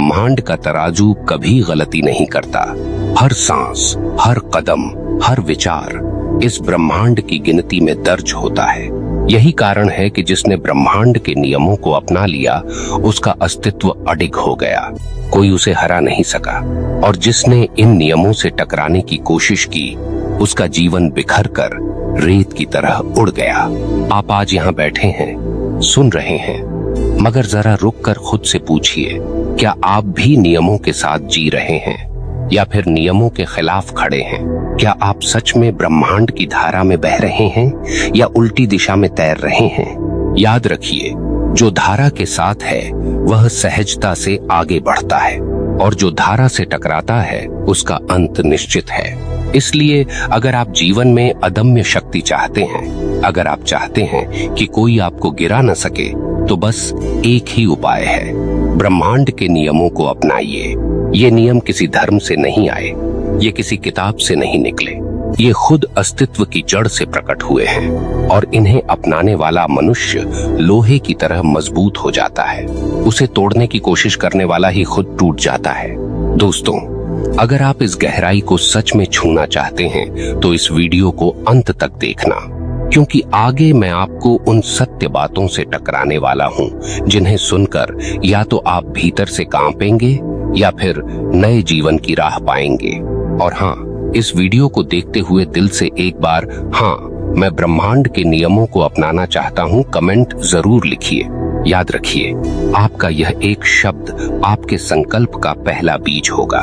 ब्रह्मांड का तराजू कभी गलती नहीं करता। हर सांस, हर कदम, हर विचार इस ब्रह्मांड की गिनती में दर्ज होता है। यही कारण है कि जिसने ब्रह्मांड के नियमों को अपना लिया उसका अस्तित्व अडिग हो गया, कोई उसे हरा नहीं सका। और जिसने इन नियमों से टकराने की कोशिश की उसका जीवन बिखर कर रेत की तरह उड़ गया। आप आज यहाँ बैठे हैं, सुन रहे हैं, मगर जरा रुक कर खुद से पूछिए, क्या आप भी नियमों के साथ जी रहे हैं या फिर नियमों के खिलाफ खड़े हैं? क्या आप सच में ब्रह्मांड की धारा में बह रहे हैं या उल्टी दिशा में तैर रहे हैं? याद रखिए, जो धारा के साथ है वह सहजता से आगे बढ़ता है और जो धारा से टकराता है उसका अंत निश्चित है। इसलिए अगर आप जीवन में अदम्य शक्ति चाहते हैं, अगर आप चाहते हैं कि कोई आपको गिरा न सके, तो बस एक ही उपाय है, ब्रह्मांड के नियमों को अपनाइए। ये नियम किसी धर्म से नहीं आए, ये किसी किताब से नहीं निकले, ये खुद अस्तित्व की जड़ से प्रकट हुए हैं और इन्हें अपनाने वाला मनुष्य लोहे की तरह मजबूत हो जाता है। उसे तोड़ने की कोशिश करने वाला ही खुद टूट जाता है। दोस्तों, अगर आप इस गहराई को सच में छूना चाहते हैं तो इस वीडियो को अंत तक देखना, क्योंकि आगे मैं आपको उन सत्य बातों से टकराने वाला हूँ जिन्हें सुनकर या तो आप भीतर से कांपेंगे या फिर नए जीवन की राह पाएंगे। और हाँ, इस वीडियो को देखते हुए दिल से एक बार हाँ मैं ब्रह्मांड के नियमों को अपनाना चाहता हूँ कमेंट जरूर लिखिए। याद रखिए, आपका यह एक शब्द आपके संकल्प का पहला बीज होगा।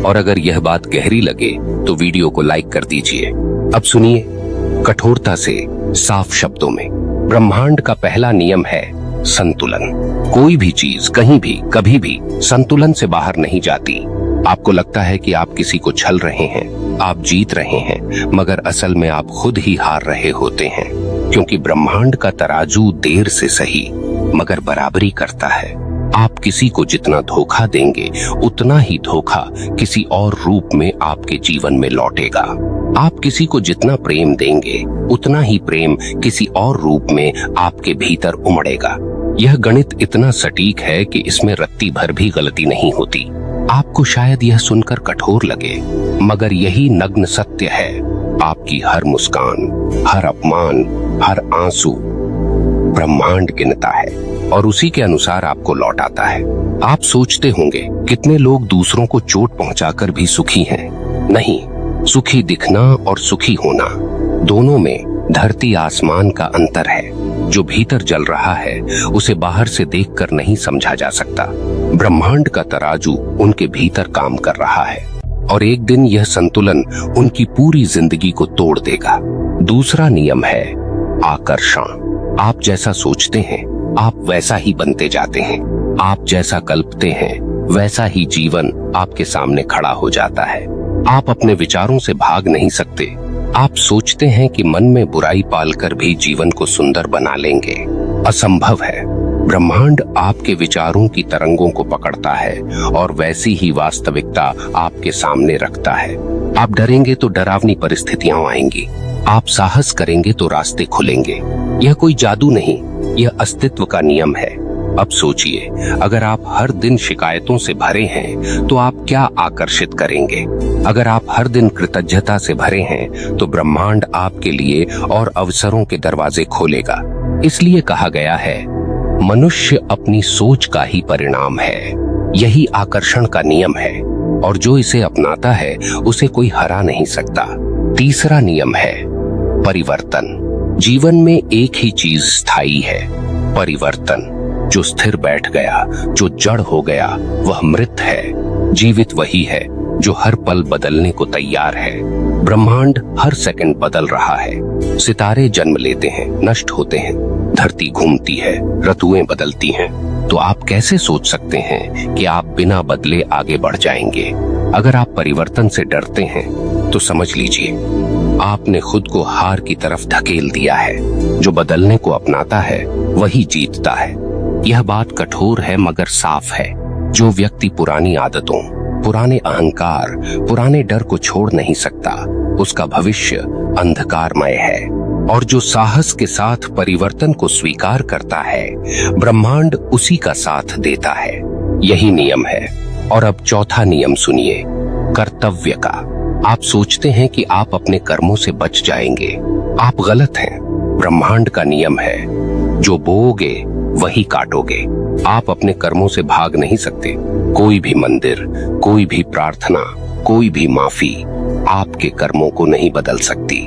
और अगर यह बात गहरी लगे तो वीडियो को लाइक कर दीजिए। अब सुनिए कठोरता से, साफ शब्दों में, ब्रह्मांड का पहला नियम है संतुलन। कोई भी चीज कहीं भी कभी भी संतुलन से बाहर नहीं जाती। आपको लगता है कि आप किसी को छल रहे हैं, आप जीत रहे हैं, मगर असल में आप खुद ही हार रहे होते हैं, क्योंकि ब्रह्मांड का तराजू देर से सही मगर बराबरी करता है। आप किसी को जितना धोखा देंगे उतना ही धोखा किसी और रूप में आपके जीवन में लौटेगा। आप किसी को जितना प्रेम देंगे उतना ही प्रेम किसी और रूप में आपके भीतर उमड़ेगा। यह गणित इतना सटीक है कि इसमें रत्ती भर भी गलती नहीं होती। आपको शायद यह सुनकर कठोर लगे, मगर यही नग्न सत्य है। आपकी हर मुस्कान, हर अपमान, हर आंसू ब्रह्मांड गिनता है और उसी के अनुसार आपको लौटाता है। आप सोचते होंगे कितने लोग दूसरों को चोट पहुंचाकर भी सुखी हैं। नहीं, सुखी दिखना और सुखी होना, दोनों में धरती आसमान का अंतर है। जो भीतर जल रहा है उसे बाहर से देखकर नहीं समझा जा सकता। ब्रह्मांड का तराजू उनके भीतर काम कर रहा है और एक दिन यह संतुलन उनकी पूरी जिंदगी को तोड़ देगा। दूसरा नियम है आकर्षण। आप जैसा सोचते हैं आप वैसा ही बनते जाते हैं। आप जैसा कल्पते हैं वैसा ही जीवन आपके सामने खड़ा हो जाता है। आप अपने विचारों से भाग नहीं सकते। आप सोचते हैं कि मन में बुराई पालकर भी जीवन को सुंदर बना लेंगे, असंभव है। ब्रह्मांड आपके विचारों की तरंगों को पकड़ता है और वैसी ही वास्तविकता आपके सामने रखता है। आप डरेंगे तो डरावनी परिस्थितियां आएंगी, आप साहस करेंगे तो रास्ते खुलेंगे। यह कोई जादू नहीं, यह अस्तित्व का नियम है। अब सोचिए, अगर आप हर दिन शिकायतों से भरे हैं तो आप क्या आकर्षित करेंगे? अगर आप हर दिन कृतज्ञता से भरे हैं तो ब्रह्मांड आपके लिए और अवसरों के दरवाजे खोलेगा। इसलिए कहा गया है, मनुष्य अपनी सोच का ही परिणाम है। यही आकर्षण का नियम है और जो इसे अपनाता है उसे कोई हरा नहीं सकता। तीसरा नियम है परिवर्तन। जीवन में एक ही चीज स्थायी है, परिवर्तन। जो स्थिर बैठ गया, जो जड़ हो गया, वह मृत है। जीवित वही है जो हर पल बदलने को तैयार है। ब्रह्मांड हर सेकंड बदल रहा है। सितारे जन्म लेते हैं, नष्ट होते हैं, धरती घूमती है, ऋतुएं बदलती हैं। तो आप कैसे सोच सकते हैं कि आप बिना बदले आगे बढ़ जाएंगे? अगर आप परिवर्तन से डरते हैं तो समझ लीजिए आपने खुद को हार की तरफ धकेल दिया है। जो बदलने को अपनाता है वही जीतता है। यह बात कठोर है मगर साफ है। जो व्यक्ति पुरानी आदतों, पुराने अहंकार, पुराने डर को छोड़ नहीं सकता, उसका भविष्य अंधकारमय है। और जो साहस के साथ परिवर्तन को स्वीकार करता है, ब्रह्मांड उसी का साथ देता है। यही नियम है। और अब चौथा नियम सुनिए, कर्तव्य का। आप सोचते हैं कि आप अपने कर्मों से बच जाएंगे। आप गलत हैं। ब्रह्मांड का नियम है, जो बोओगे वही काटोगे। आप अपने कर्मों से भाग नहीं सकते। कोई भी मंदिर, कोई भी प्रार्थना, कोई भी माफी आपके कर्मों को नहीं बदल सकती,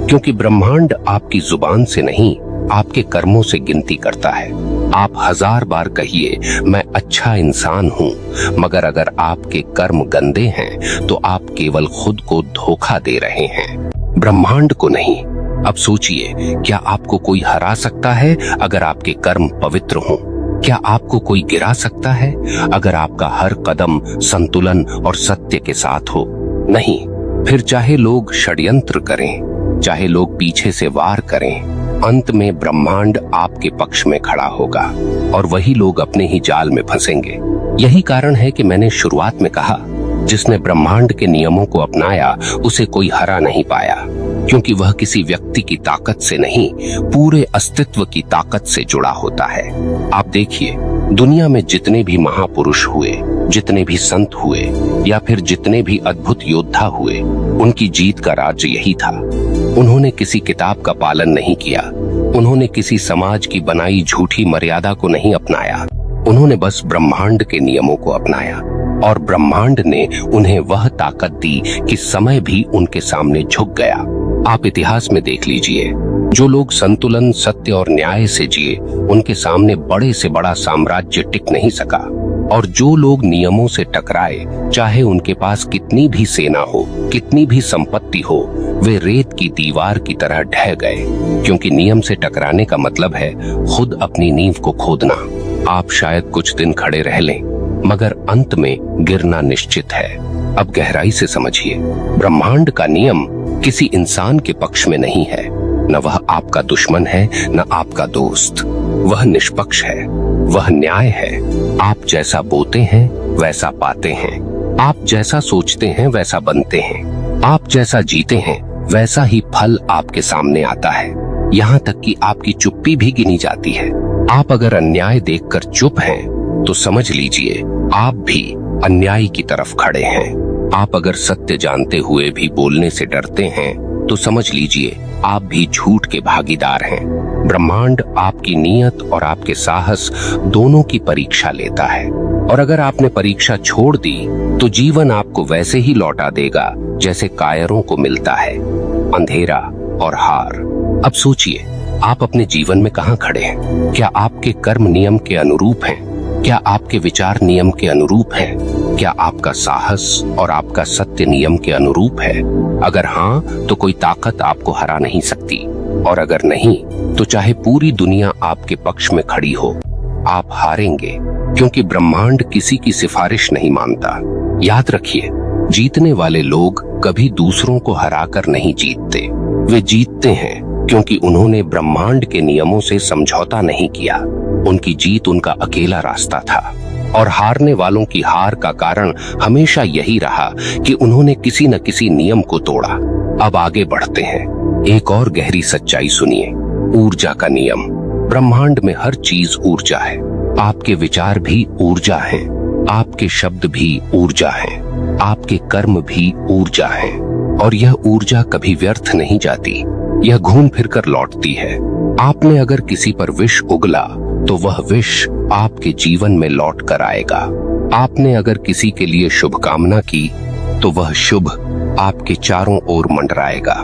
क्योंकि ब्रह्मांड आपकी जुबान से नहीं, आपके कर्मों से गिनती करता है। आप 1000 बार कहिए मैं अच्छा इंसान हूँ, मगर अगर आपके कर्म गंदे हैं तो आप केवल खुद को धोखा दे रहे हैं, ब्रह्मांड को नहीं। अब सोचिए, क्या आपको कोई हरा सकता है अगर आपके कर्म पवित्र हों? क्या आपको कोई गिरा सकता है अगर आपका हर कदम संतुलन और सत्य के साथ हो? नहीं। फिर चाहे लोग षड्यंत्र करें, चाहे लोग पीछे से वार करें, अंत में ब्रह्मांड आपके पक्ष में खड़ा होगा और वही लोग अपने ही जाल में फंसेंगे। यही कारण है कि मैंने शुरुआत में कहा, जिसने ब्रह्मांड के नियमों को अपनाया उसे कोई हरा नहीं पाया, क्योंकि वह किसी व्यक्ति की ताकत से नहीं, पूरे अस्तित्व की ताकत से जुड़ा होता है। आप देखिए, दुनिया में जितने भी महापुरुष हुए, जितने भी संत हुए, या फिर जितने भी अद्भुत योद्धा हुए, उनकी जीत का राज यही था। उन्होंने किसी किताब का पालन नहीं किया, उन्होंने किसी समाज की बनाई झूठी मर्यादा को नहीं अपनाया, उन्होंने बस ब्रह्मांड के नियमों को अपनाया, और ब्रह्मांड ने उन्हें वह ताकत दी कि समय भी उनके सामने झुक गया। आप इतिहास में देख लीजिए, जो लोग संतुलन, सत्य और न्याय से जिए, उनके सामने बड़े से बड़ा साम्राज्य टिक नहीं सका, और जो लोग नियमों से टकराए, चाहे उनके पास कितनी भी सेना हो, कितनी भी संपत्ति हो, वे रेत की दीवार की तरह ढह गए, क्योंकि नियम से टकराने का मतलब है खुद अपनी नींव को खोदना। आप शायद कुछ दिन खड़े रह लें, मगर अंत में गिरना निश्चित है। अब गहराई से समझिए, ब्रह्मांड का नियम किसी इंसान के पक्ष में नहीं है, न वह आपका दुश्मन है, न आपका दोस्त। वह निष्पक्ष है, वह न्याय है। आप जैसा बोते हैं वैसा पाते हैं, आप जैसा सोचते हैं वैसा बनते हैं, आप जैसा जीते हैं वैसा ही फल आपके सामने आता है। यहाँ तक कि आपकी चुप्पी भी गिनी जाती है। आप अगर अन्याय देखकर चुप हैं, तो समझ लीजिए आप भी अन्याय की तरफ खड़े हैं। आप अगर सत्य जानते हुए भी बोलने से डरते हैं, तो समझ लीजिए आप भी झूठ के भागीदार हैं। ब्रह्मांड आपकी नीयत और आपके साहस दोनों की परीक्षा लेता है, और अगर आपने परीक्षा छोड़ दी तो जीवन आपको वैसे ही लौटा देगा जैसे कायरों को मिलता है, अंधेरा और हार। अब सोचिए, आप अपने जीवन में कहाँ खड़े हैं? क्या आपके कर्म नियम के अनुरूप हैं? क्या आपके विचार नियम के अनुरूप हैं? क्या आपका साहस और आपका सत्य नियम के अनुरूप है? अगर हाँ, तो कोई ताकत आपको हरा नहीं सकती, और अगर नहीं, तो चाहे पूरी दुनिया आपके पक्ष में खड़ी हो, आप हारेंगे, क्योंकि ब्रह्मांड किसी की सिफारिश नहीं मानता। याद रखिए, जीतने वाले लोग कभी दूसरों को हराकर नहीं जीतते। वे जीतते हैं क्योंकि उन्होंने ब्रह्मांड के नियमों से समझौता नहीं किया। उनकी जीत उनका अकेला रास्ता था, और हारने वालों की हार का कारण हमेशा यही रहा कि उन्होंने किसी न किसी नियम को तोड़ा। अब आगे बढ़ते हैं। एक और गहरी सच्चाई सुनिए, ऊर्जा का नियम। ब्रह्मांड में हर चीज ऊर्जा है। आपके विचार भी ऊर्जा हैं, आपके शब्द भी ऊर्जा हैं, आपके कर्म भी ऊर्जा हैं, और यह ऊर्जा कभी व्यर्थ नहीं जाती। यह घूम फिर कर लौटती है। आपने अगर किसी पर विष उगला, तो वह विष आपके जीवन में लौट कर आएगा। आपने अगर किसी के लिए शुभकामना की, तो वह शुभ आपके चारों ओर मंडराएगा।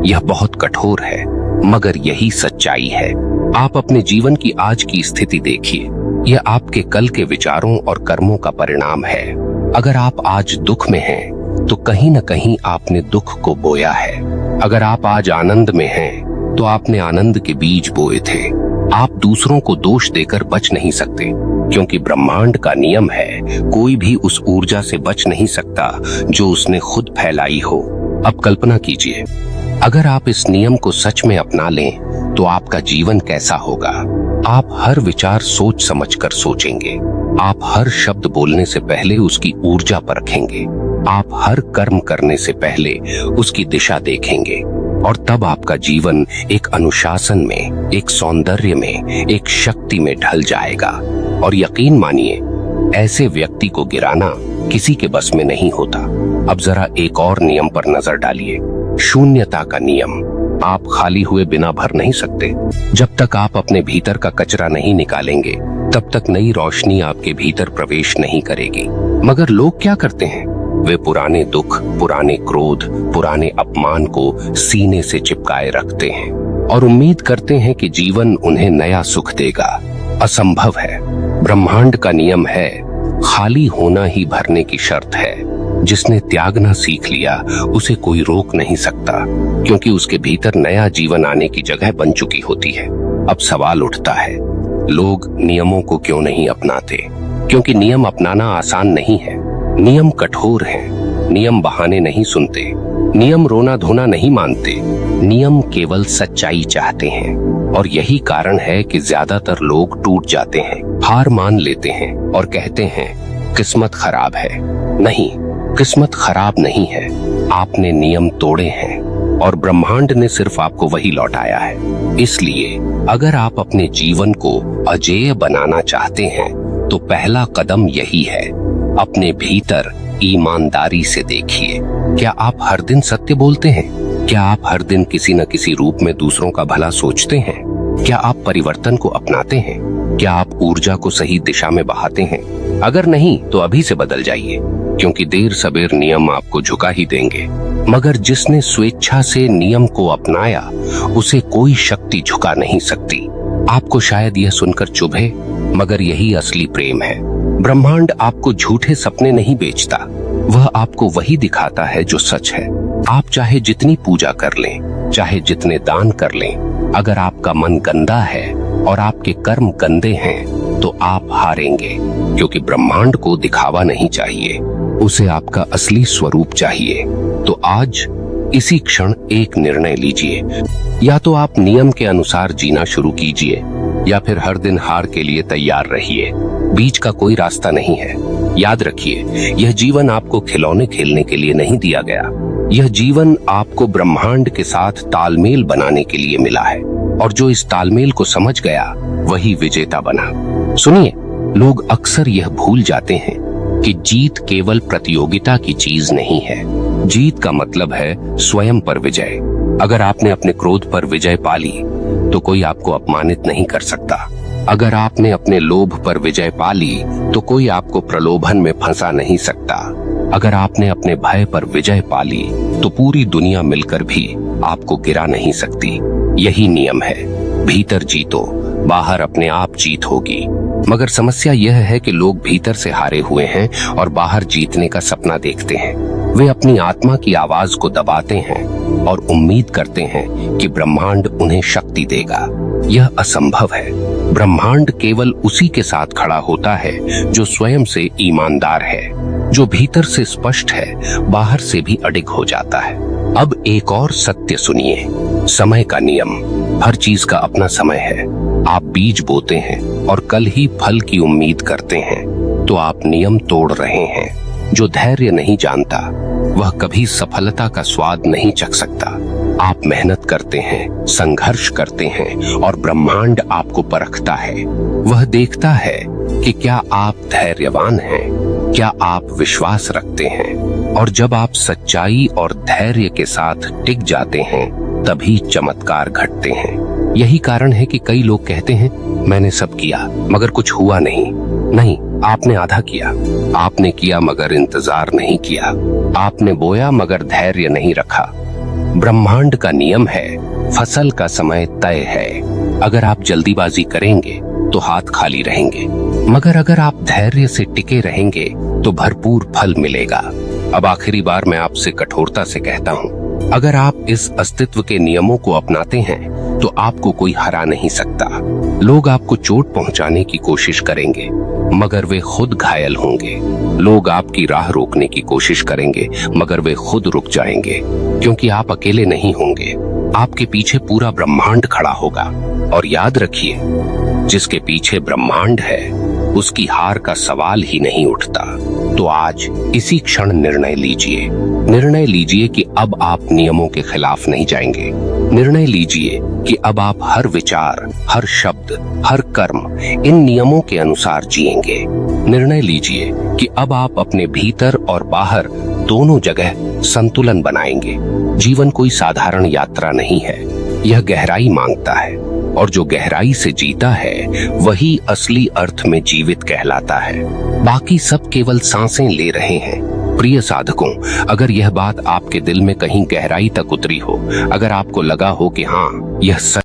यह बहुत कठोर है, मगर यही सच्चाई है। आप अपने जीवन की आज की स्थिति देखिए, यह आपके कल के विचारों और कर्मों का परिणाम है। अगर आप आज दुख में हैं, तो कहीं न कहीं आपने दुख को बोया है। अगर आप आज आनंद में हैं, तो आपने आनंद के बीज बोए थे। आप दूसरों को दोष देकर बच नहीं सकते, क्योंकि ब्रह्मांड का नियम है, कोई भी उस ऊर्जा से बच नहीं सकता जो उसने खुद फैलाई हो। अब कल्पना कीजिए, अगर आप इस नियम को सच में अपना लें, तो आपका जीवन कैसा होगा? आप हर विचार सोच समझकर सोचेंगे। आप हर शब्द बोलने से पहले उसकी ऊर्जा परखेंगे। आप हर कर्म करने से पहले उसकी दिशा देखेंगे, और तब आपका जीवन एक अनुशासन में, एक सौंदर्य में, एक शक्ति में ढल जाएगा। और यकीन मानिए, ऐसे व्यक्ति को गिराना किसी के बस में नहीं होता। अब जरा एक और नियम पर नजर डालिए, शून्यता का नियम। आप खाली हुए बिना भर नहीं सकते। जब तक आप अपने भीतर का कचरा नहीं निकालेंगे, तब तक नई रोशनी आपके भीतर प्रवेश नहीं करेगी। मगर लोग क्या करते हैं? वे पुराने दुख, पुराने क्रोध, पुराने अपमान को सीने से चिपकाए रखते हैं और उम्मीद करते हैं कि जीवन उन्हें नया सुख देगा। असंभव है। ब्रह्मांड का नियम है, खाली होना ही भरने की शर्त है। जिसने त्यागना सीख लिया उसे कोई रोक नहीं सकता, क्योंकि उसके भीतर नया जीवन आने की जगह बन चुकी होती है। अब सवाल उठता है, लोग नियमों को क्यों नहीं अपनाते? क्योंकि नियम अपनाना आसान नहीं है। नियम कठोर हैं। नियम बहाने नहीं सुनते। नियम रोना धोना नहीं मानते। नियम केवल सच्चाई चाहते हैं। और यही कारण है कि ज्यादातर लोग टूट जाते हैं, हार मान लेते हैं और कहते हैं किस्मत खराब है। नहीं, किस्मत खराब नहीं है, आपने नियम तोड़े हैं और ब्रह्मांड ने सिर्फ आपको वही लौटाया है। इसलिए अगर आप अपने जीवन को अजेय बनाना चाहते हैं तो पहला कदम यही है, अपने भीतर ईमानदारी से देखिए। क्या आप हर दिन सत्य बोलते हैं? क्या आप हर दिन किसी न किसी रूप में दूसरों का भला सोचते हैं? क्या आप परिवर्तन को अपनाते हैं? क्या आप ऊर्जा को सही दिशा में बहाते हैं? अगर नहीं तो अभी से बदल जाइए, क्योंकि देर सबेर नियम आपको झुका ही देंगे। मगर जिसने स्वेच्छा से नियम को अपनाया उसे कोई शक्ति झुका नहीं सकती। आपको शायद यह सुनकर चुभे, मगर यही असली प्रेम है। ब्रह्मांड आपको झूठे सपने नहीं बेचता, वह आपको वही दिखाता है जो सच है। आप चाहे जितनी पूजा कर लें, चाहे जितने दान कर लें, अगर आपका मन गंदा है और आपके कर्म गंदे हैं तो आप हारेंगे, क्योंकि ब्रह्मांड को दिखावा नहीं चाहिए, उसे आपका असली स्वरूप चाहिए। तो आज इसी क्षण एक निर्णय लीजिए, या तो आप नियम के अनुसार जीना शुरू कीजिए या फिर हर दिन हार के लिए तैयार रहिए। बीच का कोई रास्ता नहीं है। याद रखिए, यह जीवन आपको खिलौने खेलने के लिए नहीं दिया गया। यह जीवन आपको ब्रह्मांड के साथ तालमेल बनाने के लिए मिला है, और जो इस तालमेल को समझ गया वही विजेता बना। सुनिए, लोग अक्सर यह भूल जाते हैं कि जीत केवल प्रतियोगिता की चीज नहीं है। जीत का मतलब है स्वयं पर विजय। अगर आपने अपने क्रोध पर विजय पा ली तो कोई आपको अपमानित नहीं कर सकता। अगर आपने अपने लोभ पर विजय पा ली तो कोई आपको प्रलोभन में फंसा नहीं सकता। अगर आपने अपने भय पर विजय पा ली तो पूरी दुनिया मिलकर भी आपको गिरा नहीं सकती। यही नियम है, भीतर जीतो, बाहर अपने आप जीत होगी। मगर समस्या यह है कि लोग भीतर से हारे हुए हैं और बाहर जीतने का सपना देखते हैं। वे अपनी आत्मा की आवाज को दबाते हैं और उम्मीद करते हैं कि ब्रह्मांड उन्हें शक्ति देगा। यह असंभव है। ब्रह्मांड केवल उसी के साथ खड़ा होता है जो स्वयं से ईमानदार है, जो भीतर से स्पष्ट है, बाहर से भी अडिग हो जाता है। अब एक और सत्य सुनिए, समय का नियम। हर चीज का अपना समय है। आप बीज बोते हैं और कल ही फल की उम्मीद करते हैं तो आप नियम तोड़ रहे हैं। जो धैर्य नहीं जानता वह कभी सफलता का स्वाद नहीं चख सकता। आप मेहनत करते हैं, संघर्ष करते हैं और ब्रह्मांड आपको परखता है। वह देखता है कि क्या आप धैर्यवान हैं, क्या आप विश्वास रखते हैं। और जब आप सच्चाई और धैर्य के साथ टिक जाते हैं तभी चमत्कार घटते हैं। यही कारण है कि कई लोग कहते हैं मैंने सब किया मगर कुछ हुआ नहीं। नहीं, आपने आधा किया। आपने किया मगर इंतजार नहीं किया। आपने बोया मगर धैर्य नहीं रखा। ब्रह्मांड का नियम है, फसल का समय तय है। अगर आप जल्दीबाजी करेंगे तो हाथ खाली रहेंगे, मगर अगर आप धैर्य से टिके रहेंगे तो भरपूर फल मिलेगा। अब आखिरी बार मैं आपसे कठोरता से कहता हूँ, अगर आप इस अस्तित्व के नियमों को अपनाते हैं तो आपको कोई हरा नहीं सकता। लोग आपको चोट पहुंचाने की कोशिश करेंगे मगर वे खुद घायल होंगे। लोग आपकी राह रोकने की कोशिश करेंगे मगर वे खुद रुक जाएंगे, क्योंकि आप अकेले नहीं होंगे। आपके पीछे पूरा ब्रह्मांड खड़ा होगा। और याद रखिए, जिसके पीछे ब्रह्मांड है उसकी हार का सवाल ही नहीं उठता। तो आज इसी क्षण निर्णय लीजिए। निर्णय लीजिए कि अब आप नियमों के खिलाफ नहीं जाएंगे। निर्णय लीजिए कि अब आप हर विचार, हर शब्द, हर कर्म इन नियमों के अनुसार जिएंगे। निर्णय लीजिए कि अब आप अपने भीतर और बाहर दोनों जगह संतुलन बनाएंगे। जीवन कोई साधारण यात्रा नहीं है, यह गहराई मांगता है, और जो गहराई से जीता है वही असली अर्थ में जीवित कहलाता है। बाकी सब केवल सांसें ले रहे हैं। प्रिय साधकों, अगर यह बात आपके दिल में कहीं गहराई तक उतरी हो, अगर आपको लगा हो कि हाँ, यह सच